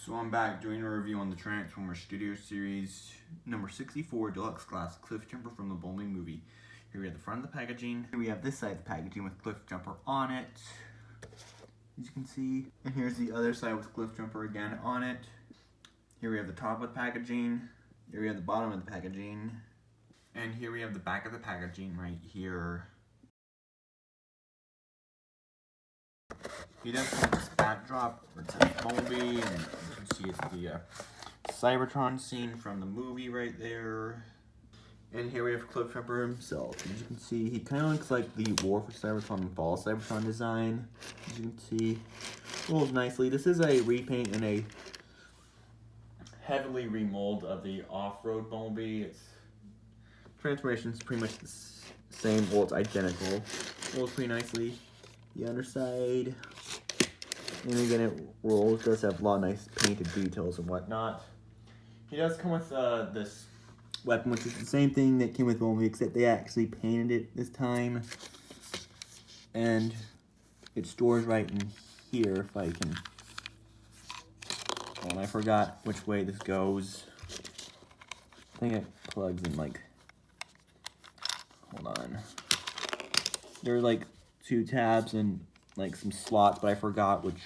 So I'm back doing a review on the Transformers Studio Series number 64 Deluxe Class Cliffjumper from the Bumblebee movie. Here we have the front of the packaging. Here we have this side of the packaging with Cliffjumper on it, as you can see. And here's the other side with Cliffjumper again on it. Here we have the top of the packaging. Here we have the bottom of the packaging. And here we have the back of the packaging right here. He does have this backdrop where it says Bumblebee, and you can see it's the Cybertron scene from the movie right there. And here we have Cliffjumper himself. As you can see, he kind of looks like the War for Cybertron and Fall Cybertron design. As you can see, rolls nicely. This is a repaint and a heavily remold of the off-road Bumblebee. Its transformation is pretty much the same, well, it's identical. Rolls pretty nicely. The underside, and again it rolls, does have a lot of nice painted details and whatnot. He does come with this weapon, which is the same thing that came with Bumblebee, except they actually painted it this time. And it stores right in here, if I can. Oh, and I forgot which way this goes. I think it plugs in like, hold on. They're like 2 tabs and like some slots, but I forgot which.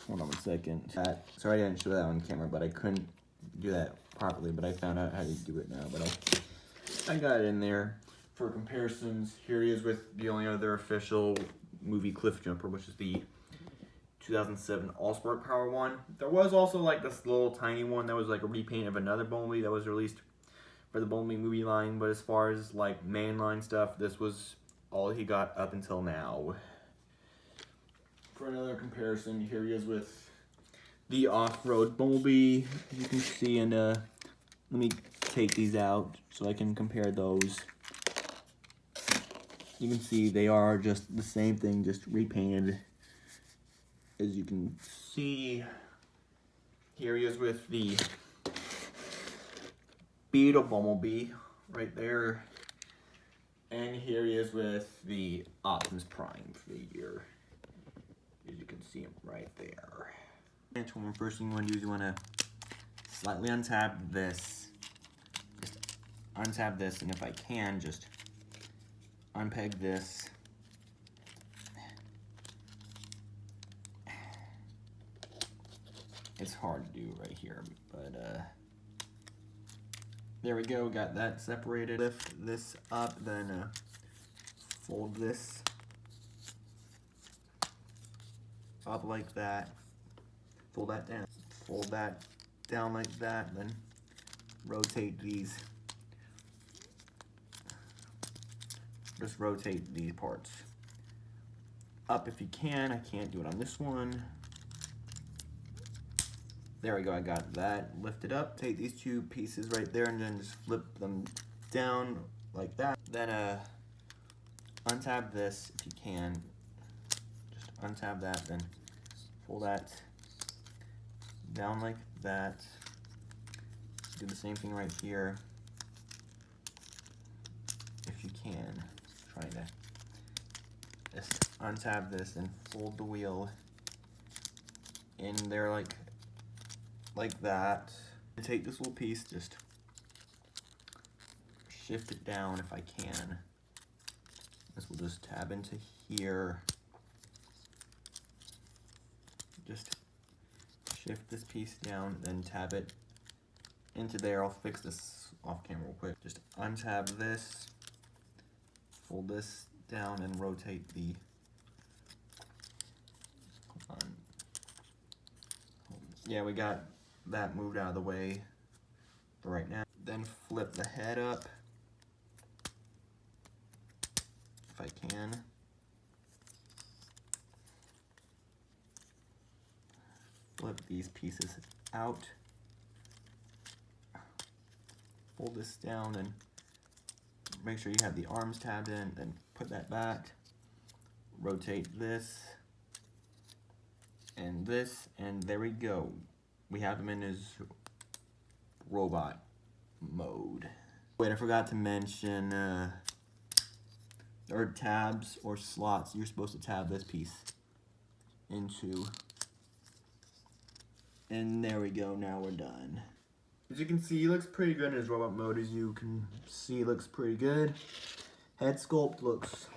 Hold on 1 second. Sorry I didn't show that on camera, but I couldn't do that properly, but I found out how to do it now. But I got it in there. For comparisons, here he is with the only other official movie Cliffjumper, which is the 2007 All-Spark Power one. There was also like this little tiny one that was like a repaint of another Bumblebee that was released for the Bumblebee movie line, but as far as like mainline stuff, this was all he got up until now. For another comparison, here he is with the off-road Bumblebee, as you can see, and let me take these out so I can compare those. You can see they are just the same thing, just repainted. As you can see, here he is with the Beetle Bumblebee right there. And here he is with the Optimus Prime figure. As you can see him right there. And first thing you want to do is you want to slightly untap this. Just untap this, and if I can, just unpeg this. It's hard to do right here, but there we go, got that separated. Lift this up, then fold this up like that. Fold that down like that, then rotate these. Just rotate these parts up if you can. I can't do it on this one. There we go, I got that. Lift it up, take these 2 pieces right there and then just flip them down like that. Then untab this if you can. Just untab that, then pull that down like that. Do the same thing right here if you can. Try to just untab this and fold the wheel in there like that. And take this little piece, just shift it down if I can. This will just tab into here. Just shift this piece down, then tab it into there. I'll fix this off camera real quick. Just untab this, fold this down, and rotate the, hold on. Yeah, we got that moved out of the way for right now. Then flip the head up if I can. Flip these pieces out. Fold this down and make sure you have the arms tabbed in, then put that back. Rotate this and this, and there we go. We have him in his robot mode. Wait, I forgot to mention there are tabs or slots. You're supposed to tab this piece into And there we go, now we're done. As you can see, he looks pretty good in his robot mode. As you can see, he looks pretty good. Head sculpt looks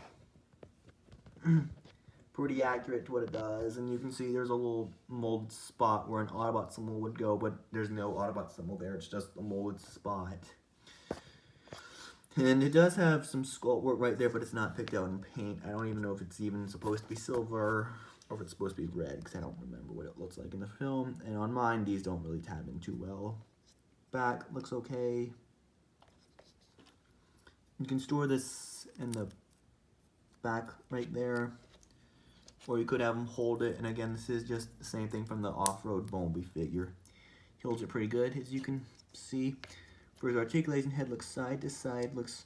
pretty accurate to what it does. And you can see there's a little molded spot where an Autobot symbol would go, but there's no Autobot symbol there. It's just a molded spot. And it does have some sculpt work right there, but it's not picked out in paint. I don't even know if it's even supposed to be silver or if it's supposed to be red, because I don't remember what it looks like in the film. And on mine, these don't really tab in too well. Back looks okay. You can store this in the back right there, or you could have him hold it. And again, this is just the same thing from the off-road Bumblebee figure. He holds it pretty good, as you can see. For his articulation, head looks side to side, looks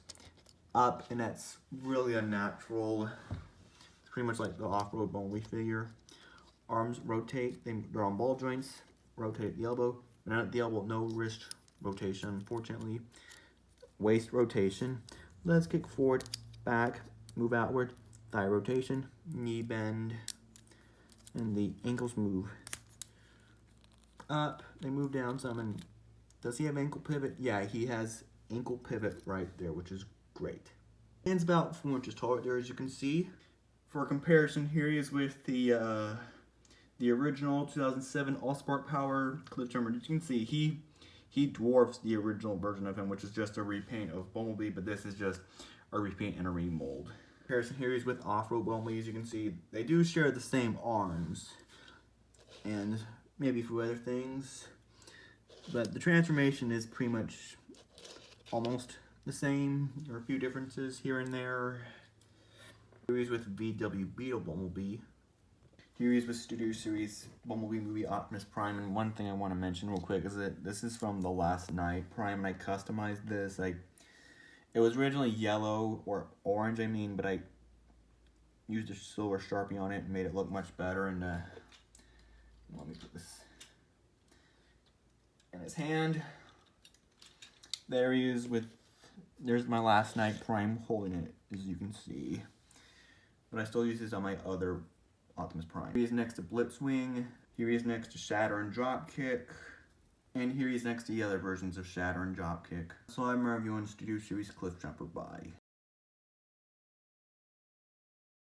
up, and that's really unnatural. It's pretty much like the off-road Bumblebee figure. Arms rotate, they're on ball joints, rotate at the elbow, but not at the elbow, no wrist rotation, unfortunately. Waist rotation. Let's kick forward, back, move outward, thigh rotation, knee bend, and the ankles move up, they move down some. And does he have ankle pivot? Yeah, he has ankle pivot right there, which is great. Stands about 4 inches taller there, as you can see. For comparison, here he is with the original 2007 All-Spark Power Cliffjumper. As you can see, he dwarfs the original version of him, which is just a repaint of Bumblebee, but this is just a repaint and a remold. Comparison here is with Off-Road Bumblebee. As you can see, they do share the same arms, and maybe a few other things. But the transformation is pretty much almost the same. There are a few differences here and there. Here he is with VW Beetle Bumblebee. Here he is with Studio Series Bumblebee movie Optimus Prime. And one thing I want to mention real quick is that this is from the Last Night Prime, and I customized this. It was originally yellow or orange, but I used a silver Sharpie on it and made it look much better. And let me put this in his hand. There he is there's my Last Night Prime holding it, as you can see. But I still use this on my other Optimus Prime. Here he is next to Blitzwing. Here he is next to Shatter and Dropkick. And here he is next to the other versions of Shatter and Dropkick. So I'm reviewing Studio Series Cliffjumper by